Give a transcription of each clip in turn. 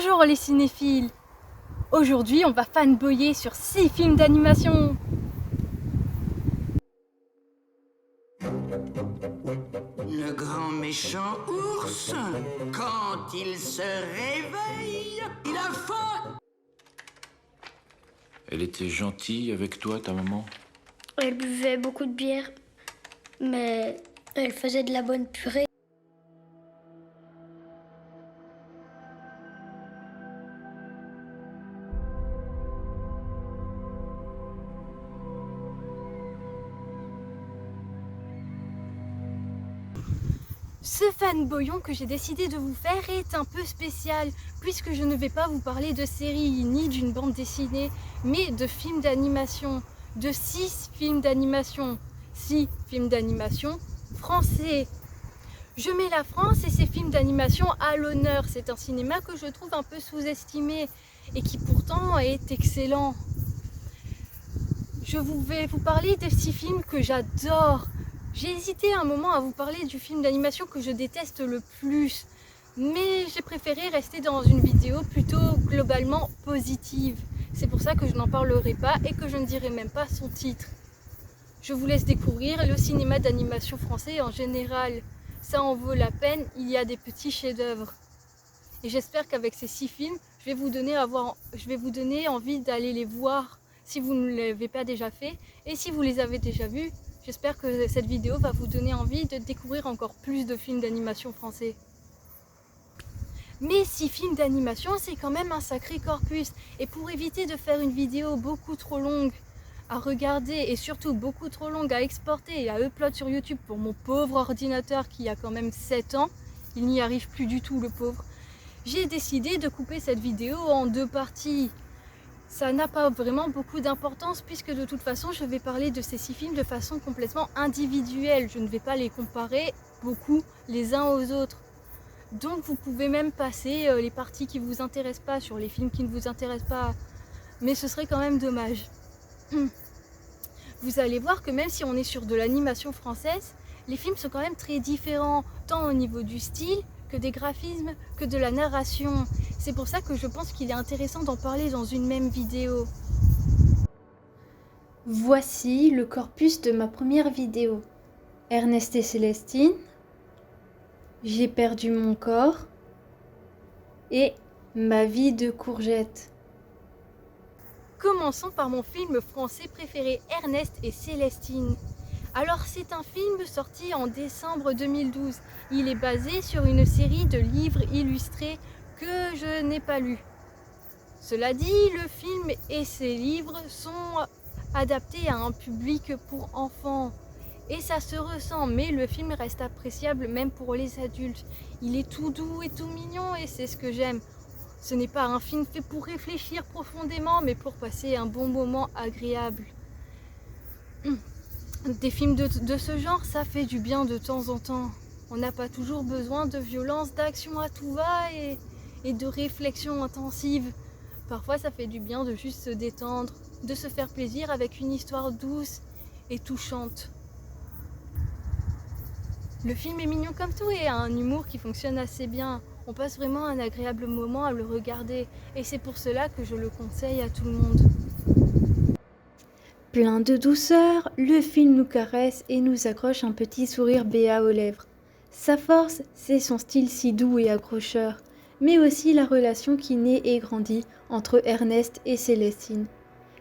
Bonjour les cinéphiles. Aujourd'hui on va fanboyer sur 6 films d'animation. Le grand méchant ours, quand il se réveille, il a faim. Elle était gentille avec toi, ta maman? Elle buvait beaucoup de bière, mais elle faisait de la bonne purée. Ce fanboyon que j'ai décidé de vous faire est un peu spécial, puisque je ne vais pas vous parler de séries ni d'une bande dessinée, mais de films d'animation, de 6 films d'animation, 6 films d'animation français. Je mets la France et ses films d'animation à l'honneur. C'est un cinéma que je trouve un peu sous-estimé et qui pourtant est excellent. Je vais vous parler des 6 films que j'adore. J'ai hésité un moment à vous parler du film d'animation que je déteste le plus, mais j'ai préféré rester dans une vidéo plutôt globalement positive. C'est pour ça que je n'en parlerai pas et que je ne dirai même pas son titre. Je vous laisse découvrir le cinéma d'animation français en général. Ça en vaut la peine, il y a des petits chefs-d'œuvre. Et j'espère qu'avec ces 6 films, je vais vous donner envie d'aller les voir si vous ne l'avez pas déjà fait. Et si vous les avez déjà vus, j'espère que cette vidéo va vous donner envie de découvrir encore plus de films d'animation français. Mais 6 films d'animation, c'est quand même un sacré corpus. Et pour éviter de faire une vidéo beaucoup trop longue à regarder et surtout beaucoup trop longue à exporter et à upload sur YouTube pour mon pauvre ordinateur qui a quand même 7 ans, il n'y arrive plus du tout le pauvre, j'ai décidé de couper cette vidéo en 2 parties. Ça n'a pas vraiment beaucoup d'importance puisque de toute façon je vais parler de ces 6 films de façon complètement individuelle. Je ne vais pas les comparer beaucoup les uns aux autres. Donc vous pouvez même passer les parties qui ne vous intéressent pas sur les films qui ne vous intéressent pas. Mais ce serait quand même dommage. Vous allez voir que même si on est sur de l'animation française, les films sont quand même très différents, tant au niveau du style, que des graphismes, que de la narration. C'est pour ça que je pense qu'il est intéressant d'en parler dans une même vidéo. Voici le corpus de ma première vidéo. Ernest et Célestine, J'ai perdu mon corps et Ma vie de courgette. Commençons par mon film français préféré, Ernest et Célestine. Alors c'est un film sorti en décembre 2012. Il est basé sur une série de livres illustrés que je n'ai pas lus. Cela dit, le film et ses livres sont adaptés à un public pour enfants. Et ça se ressent, mais le film reste appréciable même pour les adultes. Il est tout doux et tout mignon et c'est ce que j'aime. Ce n'est pas un film fait pour réfléchir profondément, mais pour passer un bon moment agréable. Des films de ce genre, ça fait du bien de temps en temps. On n'a pas toujours besoin de violence, d'action à tout va et de réflexion intensive. Parfois, ça fait du bien de juste se détendre, de se faire plaisir avec une histoire douce et touchante. Le film est mignon comme tout et a un humour qui fonctionne assez bien. On passe vraiment un agréable moment à le regarder et c'est pour cela que je le conseille à tout le monde. Plein de douceur, le film nous caresse et nous accroche un petit sourire béat aux lèvres. Sa force, c'est son style si doux et accrocheur, mais aussi la relation qui naît et grandit entre Ernest et Célestine.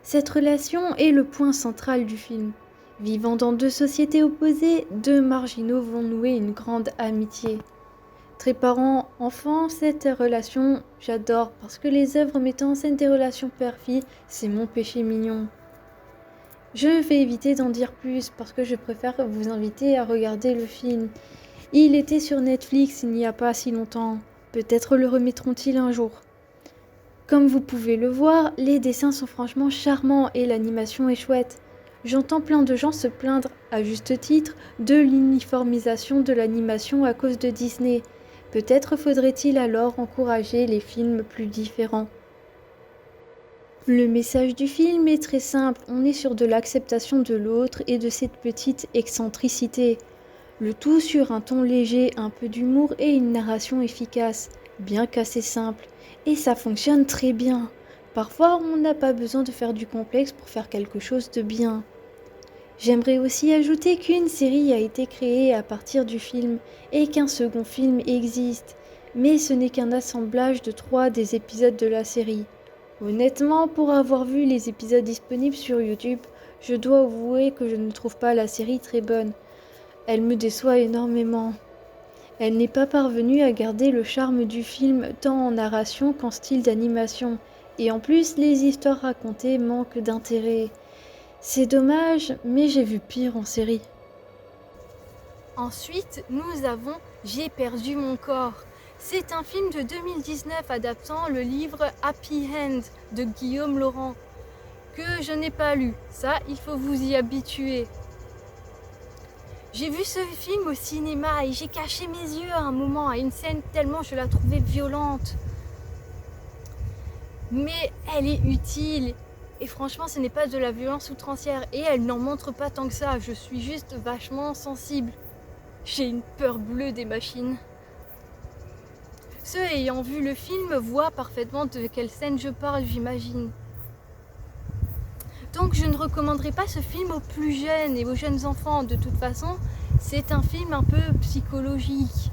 Cette relation est le point central du film. Vivant dans 2 sociétés opposées, 2 marginaux vont nouer une grande amitié. Très parent-enfant, cette relation, j'adore parce que les œuvres mettant en scène des relations père-fille, c'est mon péché mignon. Je vais éviter d'en dire plus parce que je préfère vous inviter à regarder le film. Il était sur Netflix il n'y a pas si longtemps. Peut-être le remettront-ils un jour. Comme vous pouvez le voir, les dessins sont franchement charmants et l'animation est chouette. J'entends plein de gens se plaindre, à juste titre, de l'uniformisation de l'animation à cause de Disney. Peut-être faudrait-il alors encourager les films plus différents. Le message du film est très simple, on est sur de l'acceptation de l'autre et de cette petite excentricité. Le tout sur un ton léger, un peu d'humour et une narration efficace. bien qu'assez simple, et ça fonctionne très bien. Parfois, on n'a pas besoin de faire du complexe pour faire quelque chose de bien. J'aimerais aussi ajouter qu'une série a été créée à partir du film et qu'un second film existe, mais ce n'est qu'un assemblage de 3 des épisodes de la série. Honnêtement, pour avoir vu les épisodes disponibles sur YouTube, je dois avouer que je ne trouve pas la série très bonne. Elle me déçoit énormément. Elle n'est pas parvenue à garder le charme du film tant en narration qu'en style d'animation, et en plus les histoires racontées manquent d'intérêt. C'est dommage, mais j'ai vu pire en série. Ensuite, nous avons J'ai perdu mon corps. C'est un film de 2019 adaptant le livre Happy End de Guillaume Laurent, que je n'ai pas lu. Ça, il faut vous y habituer. J'ai vu ce film au cinéma et j'ai caché mes yeux à un moment, à une scène tellement je la trouvais violente. Mais elle est utile. Et franchement, ce n'est pas de la violence outrancière. Et elle n'en montre pas tant que ça. Je suis juste vachement sensible. J'ai une peur bleue des machines. Ceux ayant vu le film voient parfaitement de quelle scène je parle, j'imagine. Donc je ne recommanderais pas ce film aux plus jeunes et aux jeunes enfants. De toute façon, c'est un film un peu psychologique.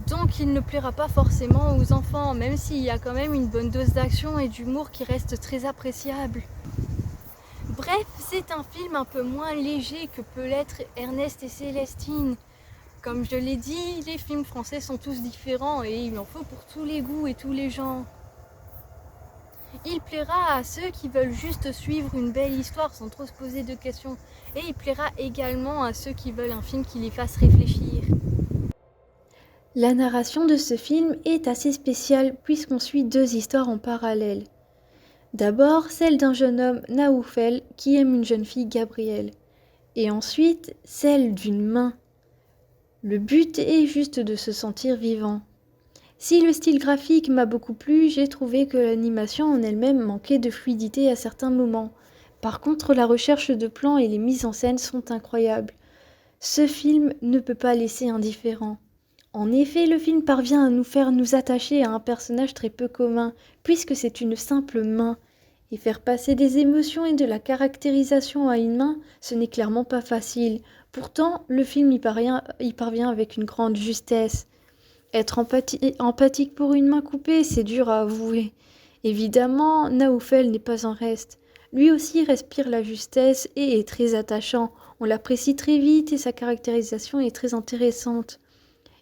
Donc il ne plaira pas forcément aux enfants, même s'il y a quand même une bonne dose d'action et d'humour qui reste très appréciable. Bref, c'est un film un peu moins léger que peut l'être Ernest et Célestine. Comme je l'ai dit, les films français sont tous différents et il en faut pour tous les goûts et tous les genres. Il plaira à ceux qui veulent juste suivre une belle histoire sans trop se poser de questions. Et il plaira également à ceux qui veulent un film qui les fasse réfléchir. La narration de ce film est assez spéciale puisqu'on suit 2 histoires en parallèle. D'abord, celle d'un jeune homme, Naoufel, qui aime une jeune fille, Gabrielle. Et ensuite, celle d'une main. Le but est juste de se sentir vivant. Si le style graphique m'a beaucoup plu, j'ai trouvé que l'animation en elle-même manquait de fluidité à certains moments. Par contre, la recherche de plans et les mises en scène sont incroyables. Ce film ne peut pas laisser indifférent. En effet, le film parvient à nous faire nous attacher à un personnage très peu commun, puisque c'est une simple main. Et faire passer des émotions et de la caractérisation à une main, ce n'est clairement pas facile. Pourtant, le film y parvient avec une grande justesse. Être empathique pour une main coupée, c'est dur à avouer. Évidemment, Naoufel n'est pas en reste. Lui aussi respire la justesse et est très attachant. On l'apprécie très vite et sa caractérisation est très intéressante.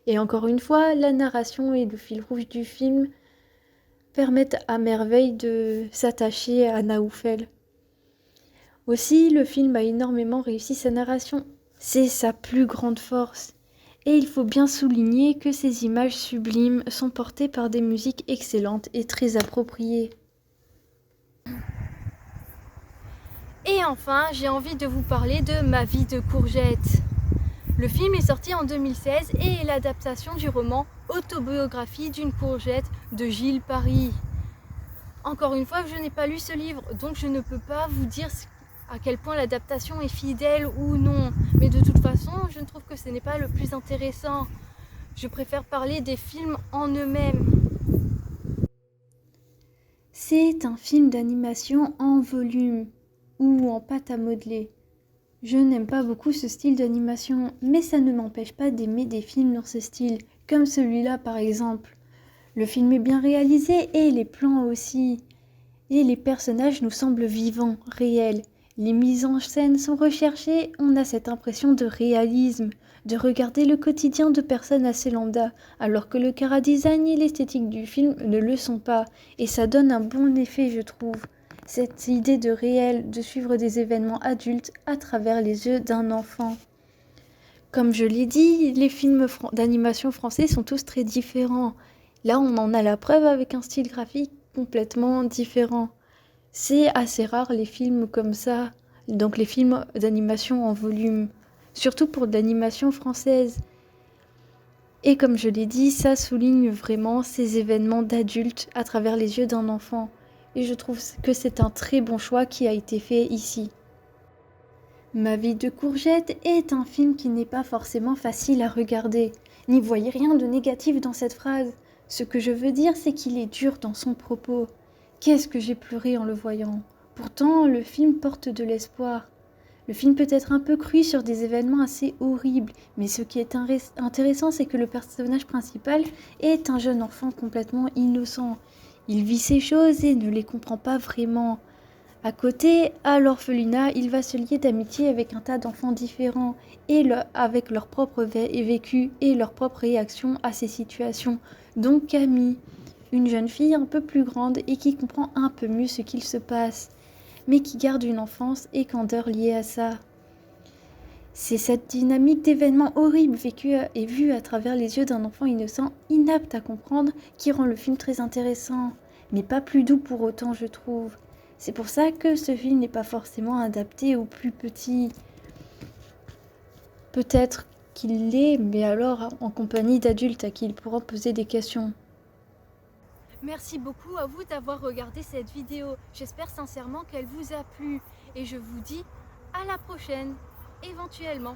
Et encore une fois, la narration et le fil rouge du film permettent à merveille de s'attacher à Naoufel. Aussi, le film a énormément réussi sa narration. C'est sa plus grande force. Et il faut bien souligner que ces images sublimes sont portées par des musiques excellentes et très appropriées. Et enfin, j'ai envie de vous parler de Ma vie de courgette. Le film est sorti en 2016 et est l'adaptation du roman Autobiographie d'une courgette de Gilles Paris. Encore une fois, je n'ai pas lu ce livre, donc je ne peux pas vous dire à quel point l'adaptation est fidèle ou non. Mais de toute façon, je ne trouve que ce n'est pas le plus intéressant. Je préfère parler des films en eux-mêmes. C'est un film d'animation en volume ou en pâte à modeler. Je n'aime pas beaucoup ce style d'animation, mais ça ne m'empêche pas d'aimer des films dans ce style, comme celui-là par exemple. Le film est bien réalisé et les plans aussi. Et les personnages nous semblent vivants, réels. Les mises en scène sont recherchées, on a cette impression de réalisme, de regarder le quotidien de personnes assez lambda, alors que le chara-design et l'esthétique du film ne le sont pas, et ça donne un bon effet je trouve. Cette idée de réel, de suivre des événements adultes à travers les yeux d'un enfant. Comme je l'ai dit, les films d'animation français sont tous très différents. Là, on en a la preuve avec un style graphique complètement différent. C'est assez rare les films comme ça, donc les films d'animation en volume, surtout pour de l'animation française. Et comme je l'ai dit, ça souligne vraiment ces événements d'adultes à travers les yeux d'un enfant. Et je trouve que c'est un très bon choix qui a été fait ici. Ma vie de courgette est un film qui n'est pas forcément facile à regarder. N'y voyez rien de négatif dans cette phrase. Ce que je veux dire, c'est qu'il est dur dans son propos. Qu'est-ce que j'ai pleuré en le voyant. Pourtant, le film porte de l'espoir. Le film peut être un peu cru sur des événements assez horribles, mais ce qui est intéressant, c'est que le personnage principal est un jeune enfant complètement innocent. Il vit ces choses et ne les comprend pas vraiment. À côté, à l'orphelinat, il va se lier d'amitié avec un tas d'enfants différents, avec leur propre vécu et leur propre réaction à ces situations, dont Camille, une jeune fille un peu plus grande et qui comprend un peu mieux ce qu'il se passe, mais qui garde une enfance et candeur liée à ça. C'est cette dynamique d'événements horribles vécus et vus à travers les yeux d'un enfant innocent, inapte à comprendre, qui rend le film très intéressant, mais pas plus doux pour autant, je trouve. C'est pour ça que ce film n'est pas forcément adapté aux plus petits. Peut-être qu'il l'est, mais alors en compagnie d'adultes à qui il pourra poser des questions. Merci beaucoup à vous d'avoir regardé cette vidéo. J'espère sincèrement qu'elle vous a plu et je vous dis à la prochaine, éventuellement.